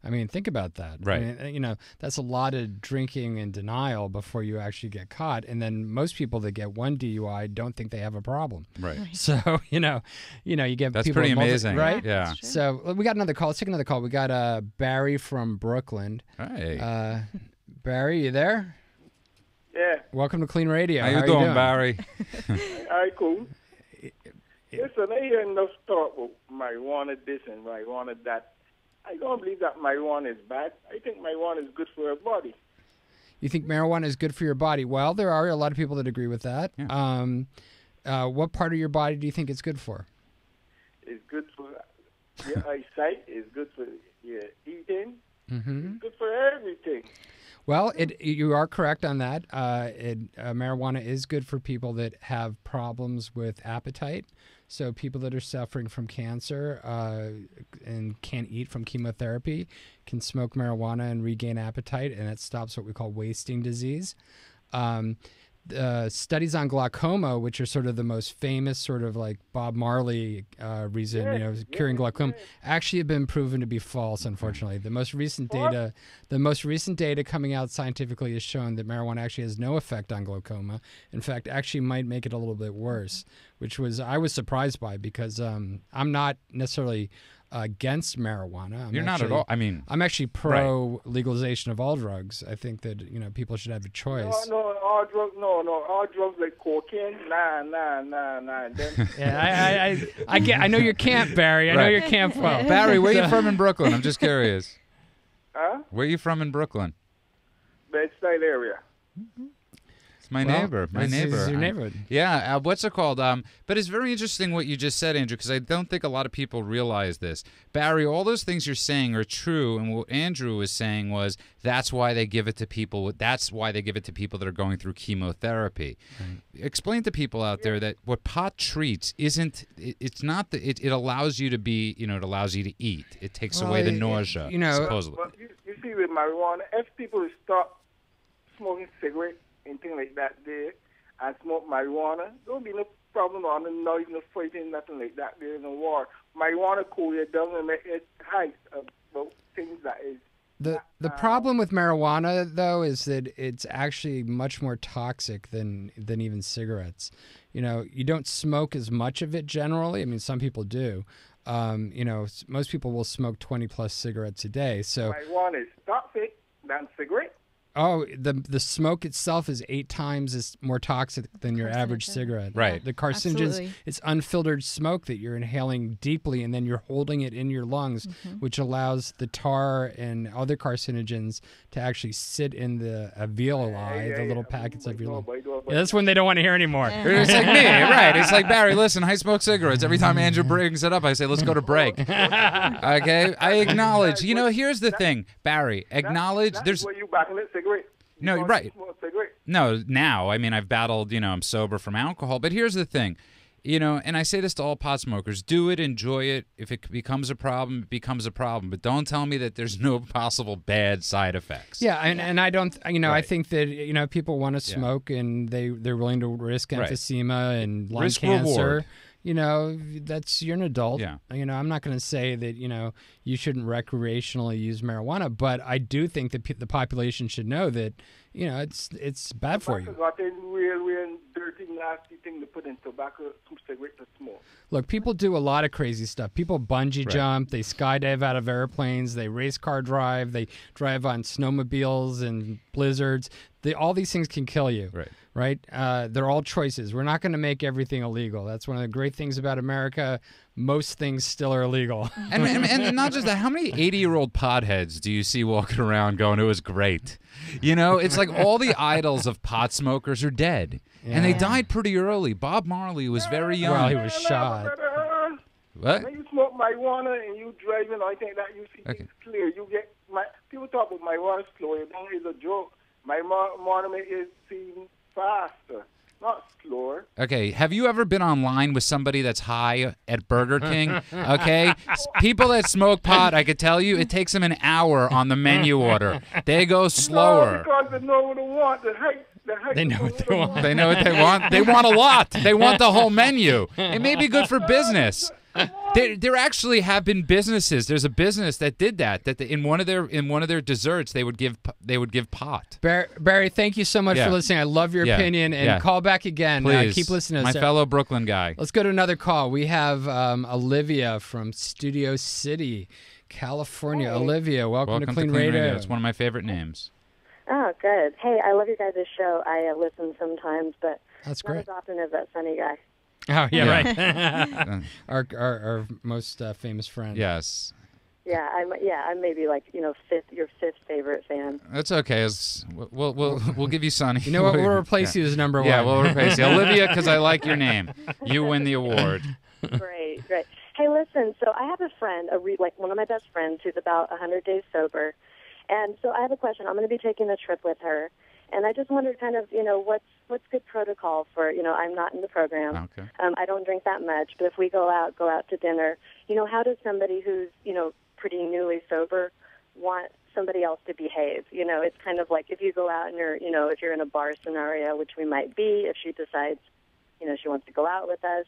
I mean, think about that. Right. I mean, that's a lot of drinking and denial before you actually get caught. And then most people that get one DUI don't think they have a problem. Right. So, you get that's people. That's pretty amazing. Right? Yeah. So we got another call. Let's take another call. We got Barry from Brooklyn. Hey. Barry, you there? Yeah. Welcome to Klean Radio. How you doing, Barry? All right, cool. Listen, I hear enough talk about marijuana this and marijuana that. I don't believe that marijuana is bad. I think marijuana is good for your body. You think marijuana is good for your body? Well, there are a lot of people that agree with that. Yeah. What part of your body do you think it's good for? It's good for your eyesight. It's good for your eating. It's good for everything. Well, you are correct on that. Marijuana is good for people that have problems with appetite. So people that are suffering from cancer and can't eat from chemotherapy can smoke marijuana and regain appetite, and that stops what we call wasting disease. Studies on glaucoma, which are sort of the most famous sort of like Bob Marley reason, curing glaucoma, actually have been proven to be false, unfortunately. The most recent data coming out scientifically has shown that marijuana actually has no effect on glaucoma. In fact, actually might make it a little bit worse, which I was surprised by, because I'm not necessarily against marijuana. You're not at all. I mean, I'm actually pro legalization of all drugs. I think that people should have a choice. No, all drugs. No, all drugs like cocaine. Nah. Yeah, I know your camp, Barry. I know your camp well. Barry, where you from in Brooklyn? I'm just curious. Huh? Where you from in Brooklyn? Bed-Stuy area. It's my neighbor. My neighbor. Is your neighborhood. Yeah. What's it called? But it's very interesting what you just said, Andrew, because I don't think a lot of people realize this. Barry, all those things you're saying are true, and what Andrew was saying was that's why they give it to people. That's why they give it to people that are going through chemotherapy. Right. Explain to people out there that what pot treats isn't. It's not that it allows you to be. It allows you to eat. It takes away the nausea. Supposedly. But you see, with marijuana, if people stop smoking cigarettes and things like that there, and smoke marijuana, there'll be no problem or no noise, no fighting, nothing like that there in the war. Marijuana cool you down and make it height about things that is. The problem with marijuana, though, is that it's actually much more toxic than even cigarettes. You don't smoke as much of it generally. I mean, some people do. Most people will smoke 20-plus cigarettes a day. So marijuana is toxic than cigarette. Oh, the smoke itself is 8 times more toxic than your average cigarette. Right. The carcinogens, Absolutely. it's unfiltered smoke that you're inhaling deeply, and then you're holding it in your lungs, which allows the tar and other carcinogens to actually sit in the alveoli, the little packets of your lungs. Yeah, that's when they don't want to hear anymore. It's like me, right? It's like, Barry, listen, I smoke cigarettes. Every time Andrew brings it up, I say, let's go to break. Okay? I acknowledge. Here's the thing, Barry. Acknowledge. That's where you backing it, cigarette. No, right. No, now, I mean, I've battled, I'm sober from alcohol. But here's the thing, and I say this to all pot smokers, do it, enjoy it. If it becomes a problem, it becomes a problem. But don't tell me that there's no possible bad side effects. Yeah, and I don't, I think that, people want to smoke and they're willing to risk emphysema and lung cancer. Reward. You're an adult. Yeah. I'm not going to say that, you shouldn't recreationally use marijuana, but I do think that the population should know that, it's bad for you. Got a real dirty, nasty thing to put in tobacco, cigarette to smoke. Look, people do a lot of crazy stuff. People bungee jump, they skydive out of airplanes, they race car drive, they drive on snowmobiles and blizzards. All these things can kill you. Right? They're all choices. We're not going to make everything illegal. That's one of the great things about America. Most things still are illegal. and not just that, how many 80-year-old potheads do you see walking around going, it was great? It's like all the idols of pot smokers are dead. Yeah. And they died pretty early. Bob Marley was very young. Well, he was shot. What? When you smoke marijuana and you driving, I think that you see things clear. People talk about marijuana slow. It is a joke. Marijuana makes it seem faster, not slower. Okay, have you ever been online with somebody that's high at Burger King? Okay, people that smoke pot, I could tell you, it takes them an hour on the menu order. They go slower. No, because they know what they want. They know what they want. They know what they want. They want a lot. They want the whole menu. It may be good for business. There actually have been businesses. There's a business that did that. In one of their desserts, they would give pot. Barry, thank you so much for listening. I love your opinion, and call back again. Please, keep listening. My fellow Brooklyn guy. Let's go to another call. We have Olivia from Studio City, California. Hey. Olivia, welcome to Klean Radio. It's one of my favorite names. Oh, good. Hey, I love your guys' show. I listen sometimes, but that's not great. As often as that Sunny guy. Oh, yeah, right. our most famous friend. Yes. Yeah, I'm maybe like your fifth favorite fan. That's okay. We'll give you Sonny. You know what? We'll replace you as number one. Yeah, we'll replace you, Olivia, because I like your name. You win the award. Great. Hey, listen. So I have a friend, like one of my best friends, who's about 100 days sober, And so I have a question. I'm going to be taking a trip with her, and I just wondered kind of, what's good protocol for, I'm not in the program. Okay. I don't drink that much, but if we go out to dinner, how does somebody who's, pretty newly sober want somebody else to behave? It's kind of like if you go out and if you're in a bar scenario, which we might be, if she decides, she wants to go out with us,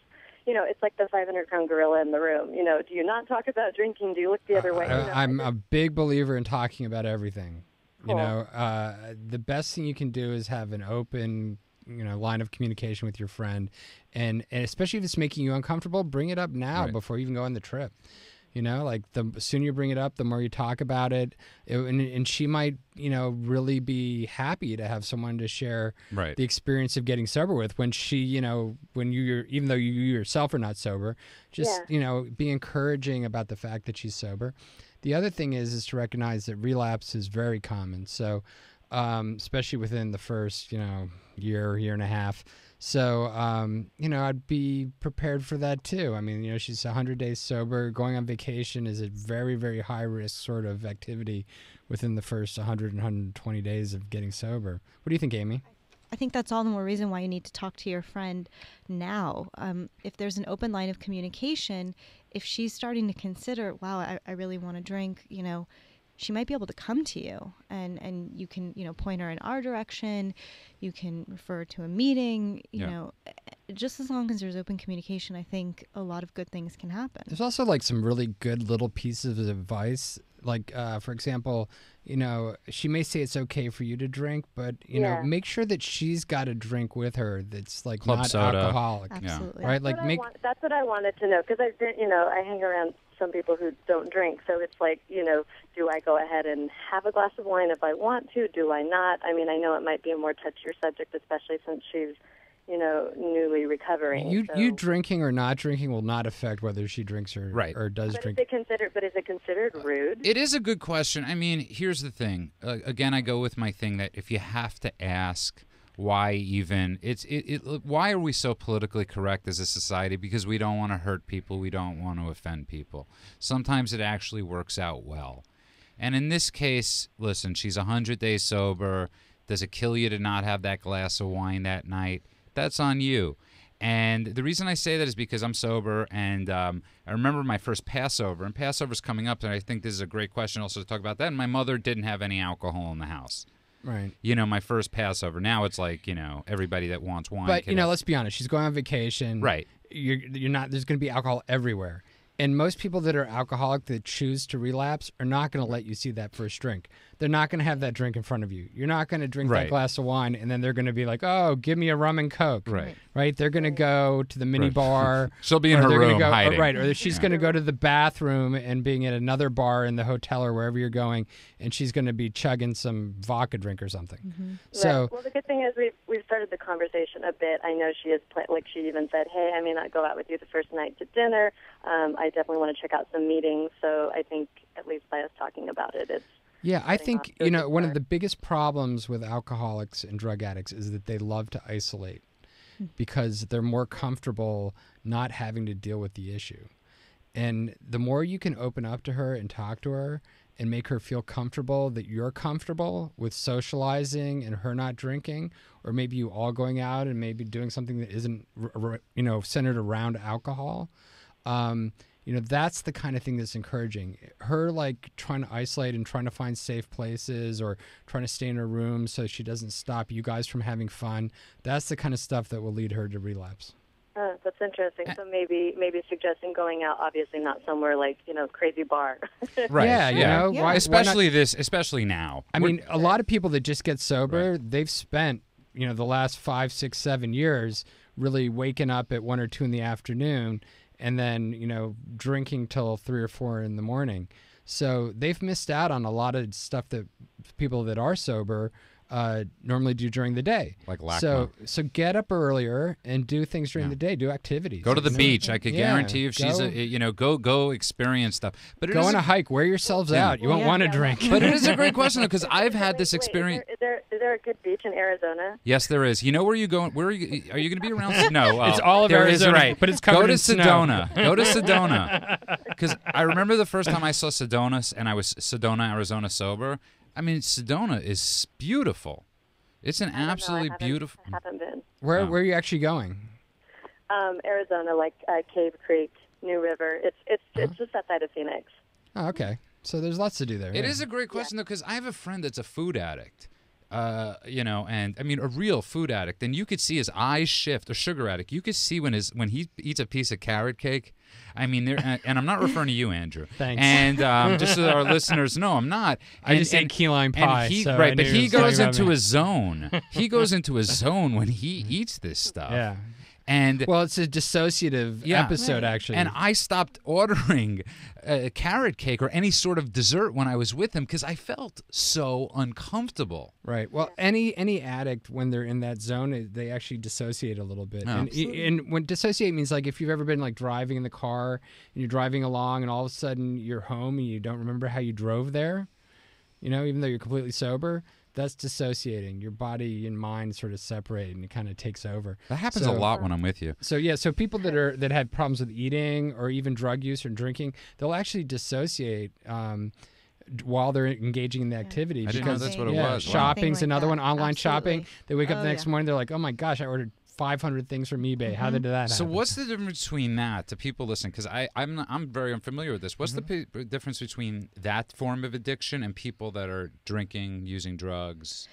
it's like the 500-pound gorilla in the room. Do you not talk about drinking? Do you look the other way? I'm a big believer in talking about everything. Cool. The best thing you can do is have an open, line of communication with your friend, and especially if it's making you uncomfortable, bring it up now before you even go on the trip. Like the sooner you bring it up, the more you talk about it, and she might, really be happy to have someone to share the experience of getting sober with. When she, when even though you yourself are not sober, just be encouraging about the fact that she's sober. The other thing is to recognize that relapse is very common. So, especially within the first, year and a half. So, I'd be prepared for that too. I mean, she's 100 days sober. Going on vacation is a very, very high risk sort of activity within the first 100 and 120 days of getting sober. What do you think, Amy? I think that's all the more reason why you need to talk to your friend now. If there's an open line of communication, if she's starting to consider, wow, I really want to drink, she might be able to come to you and you can, point her in our direction. You can refer to a meeting, just as long as there's open communication, I think a lot of good things can happen. There's also like some really good little pieces of advice. Like, for example, she may say it's okay for you to drink, but, make sure that she's got a drink with her that's like Club not soda. Alcoholic. Absolutely. Right? That's what I wanted to know, because I've been, I hang around some people who don't drink, so it's like, do I go ahead and have a glass of wine if I want to? Do I not? I mean, I know it might be a more touchier subject, especially since she's, newly recovering. You drinking or not drinking will not affect whether she drinks or does drink. Is it considered rude? It is a good question. I mean, here's the thing. Again, I go with my thing that if you have to ask why even, why are we so politically correct as a society? Because we don't want to hurt people. We don't want to offend people. Sometimes it actually works out well. And in this case, listen, she's 100 days sober. Does it kill you to not have that glass of wine that night? That's on you. And the reason I say that is because I'm sober, and I remember my first Passover, and Passover's coming up, and I think this is a great question also to talk about that. And my mother didn't have any alcohol in the house. Right. My first Passover. Now it's like, everybody that wants wine. But, let's be honest. She's going on vacation. Right. You're not, there's going to be alcohol everywhere. And most people that are alcoholic that choose to relapse are not going to let you see that first drink. They're not going to have that drink in front of you. You're not going to drink that glass of wine, and then they're going to be like, oh, give me a rum and Coke. Right? They're going to go to the mini bar. She'll be in her room hiding. Or she's going to go to the bathroom and being at another bar in the hotel or wherever you're going, and she's going to be chugging some vodka drink or something. Mm-hmm. So, well, the good thing is we've started the conversation a bit. I know she is, like she even said, hey, I may not go out with you the first night to dinner. I definitely want to check out some meetings. So I think at least by us talking about it, it's I think, one of the biggest problems with alcoholics and drug addicts is that they love to isolate because they're more comfortable not having to deal with the issue. And the more you can open up to her and talk to her and make her feel comfortable that you're comfortable with socializing and her not drinking, or maybe you all going out and maybe doing something that isn't, centered around alcohol, that's the kind of thing that's encouraging. Her like trying to isolate and trying to find safe places or trying to stay in her room so she doesn't stop you guys from having fun. That's the kind of stuff that will lead her to relapse. That's interesting. So maybe suggesting going out, obviously not somewhere like, crazy bar. Right. Yeah, Why especially now. I mean, a lot of people that just get sober, they've spent, the last 5, 6, 7 years really waking up at 1 or 2 in the afternoon and then, drinking till 3 or 4 in the morning. So they've missed out on a lot of stuff that people that are sober normally do during the day. Like LACMA. So get up earlier and do things during the day. Do activities. Go to the beach. I could guarantee you if she's go experience stuff. But go on a hike. Wear yourselves out. You won't want to drink. But it is a great question because I've had this experience. Is there a good beach in Arizona? Yes, there is. You know where you going? Are you going to be around? No, it's all of Arizona, but it's covered in snow. Go to Sedona. Because I remember the first time I saw Sedona, and I was Sedona, Arizona sober. I mean, Sedona is beautiful. It's an absolutely beautiful. I haven't been. Where are you actually going? Arizona, like Cave Creek, New River. It's just outside of Phoenix. Oh, okay. So there's lots to do there. It is a great question, though, because I have a friend that's a food addict. And I mean a real food addict, and you could see his eyes shift. A sugar addict, you could see when he eats a piece of carrot cake. I mean, and I'm not referring to you, Andrew. Thanks. And just so that our listeners know, I'm not. I just ate key lime pie. Right, but he goes into a zone. He goes into a zone when he eats this stuff. Yeah. And well, it's a dissociative episode, actually. And I stopped ordering a carrot cake or any sort of dessert when I was with him because I felt so uncomfortable. Right. Well, any addict, when they're in that zone, they actually dissociate a little bit. Oh. And when dissociate means, like, if you've ever been like driving in the car and you're driving along and all of a sudden you're home and you don't remember how you drove there, even though you're completely sober. That's dissociating. Your body and mind sort of separate, and it kind of takes over. That happens a lot when I'm with you. So people that have problems with eating or even drug use or drinking, they'll actually dissociate while they're engaging in the activity. I didn't know that's what it was. Shopping's like another that. one. Online Absolutely. shopping. They wake up the next morning, they're like, "Oh my gosh, I ordered 500 things from eBay. How did that happen?" So what's the difference between that to people listening? Because I'm very unfamiliar with this. What's the difference between that form of addiction and people that are drinking, using drugs?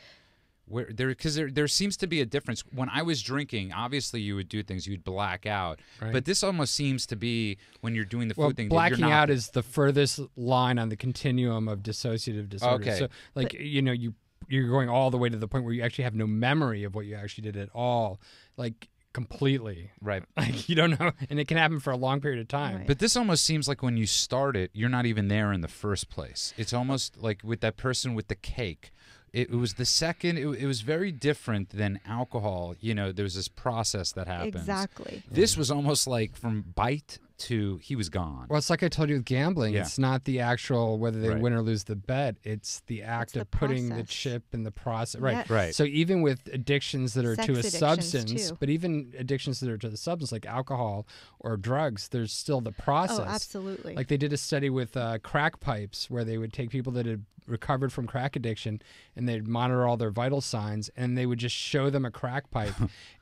Because there seems to be a difference. When I was drinking, obviously you would do things, you'd black out. Right. But this almost seems to be when you're doing the food thing. Blacking you're not, out is the furthest line on the continuum of dissociative disorder. Okay. So, like, you're going all the way to the point where you actually have no memory of what you actually did at all, like completely. Right. Like, you don't know, and it can happen for a long period of time. Right. But this almost seems like when you start it, you're not even there in the first place. It's almost like with that person with the cake. It was the second. It was very different than alcohol. There's this process that happens. Exactly. This was almost like from bite to he was gone. Well, it's like I told you with gambling. Yeah. It's not the actual whether they Right. win or lose the bet. It's the act the of putting the process. chip in the process. Right. Yes. Right. So even with addictions that are Sex to a addictions, substance, too. but even addictions that are to the substance like alcohol or drugs, there's still the process. Oh, absolutely. Like they did a study with crack pipes where they would take people that had recovered from crack addiction and they'd monitor all their vital signs and they would just show them a crack pipe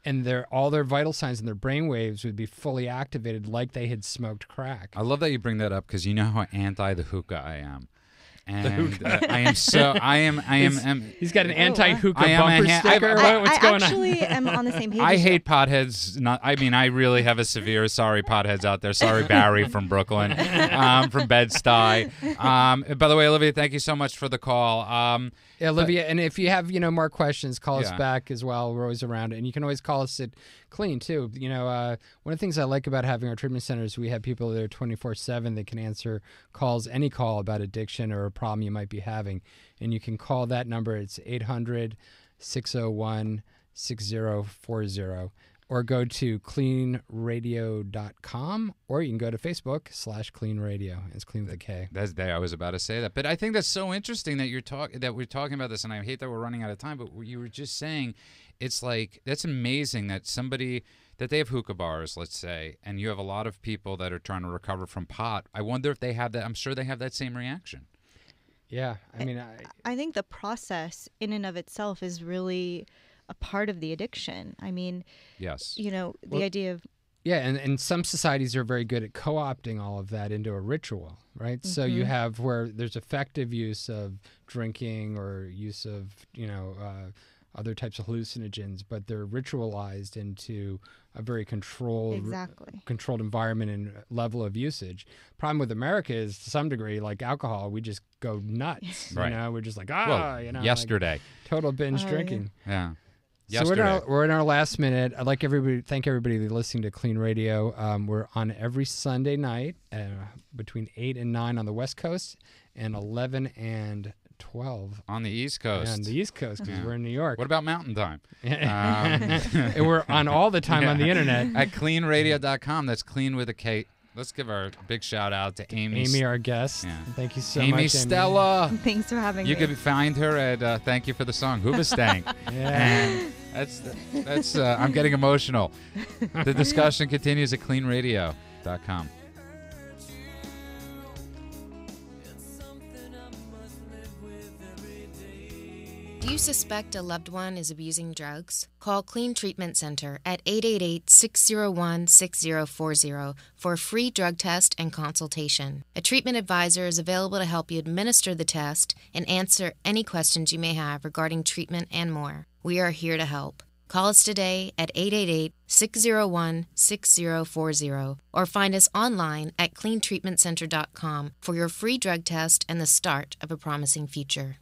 and all their vital signs and their brain waves would be fully activated like they had smoked crack. I love that you bring that up because you know how anti the hookah I am. And I am so I am He's got an anti-hookah I am a bumper ha- sticker. What's I going actually am on the same page. I as you. hate potheads. I really have a severe sorry potheads out there. Sorry Barry from Brooklyn, from Bed-Stuy. By the way, Olivia, thank you so much for the call. Yeah, Olivia, and if you have more questions, call us Yeah. back as well. We're always around, and you can always call us at Klean too. One of the things I like about having our treatment centers, we have people there 24/7 that can answer calls, any call about addiction or a problem you might be having, and you can call that number. It's 800-601-6040. Or go to cleanradio.com, or you can go to Facebook/cleanradio. It's clean with a K. That's there. I was about to say that, but I think that's so interesting that we're talking about this, and I hate that we're running out of time. But you were just saying, it's like that's amazing that that they have hookah bars, let's say, and you have a lot of people that are trying to recover from pot. I wonder if they have that. I'm sure they have that same reaction. Yeah, I think the process in and of itself is really a part of the addiction. I mean, Yes. the idea of Yeah, and some societies are very good at co-opting all of that into a ritual, right? So you have where there's effective use of drinking or use of, other types of hallucinogens, but they're ritualized into a very controlled environment and level of usage. Problem with America is, to some degree, like alcohol, we just go nuts. Right. We're just like, yesterday. like total binge drinking. Yeah. So we're in our last minute. I'd like thank everybody listening to Clean Radio. We're on every Sunday night between 8 and 9 on the West Coast and 11 and 12 on the East Coast. On the East Coast, because we're in New York. What about Mountain Time? And we're on all the time on the internet. At cleanradio.com. That's clean with a K. Let's give our big shout out to Amy. Amy, our guest. Yeah. Thank you so Amy much, Stella. Thanks for having me. You can find her at Thank You for the Song, Hoobastank. And that's I'm getting emotional. The discussion continues at cleanradio.com. you suspect a loved one is abusing drugs, call Klean Treatment Center at 888-601-6040 for a free drug test and consultation. A treatment advisor is available to help you administer the test and answer any questions you may have regarding treatment and more. We are here to help. Call us today at 888-601-6040 or find us online at cleantreatmentcenter.com for your free drug test and the start of a promising future.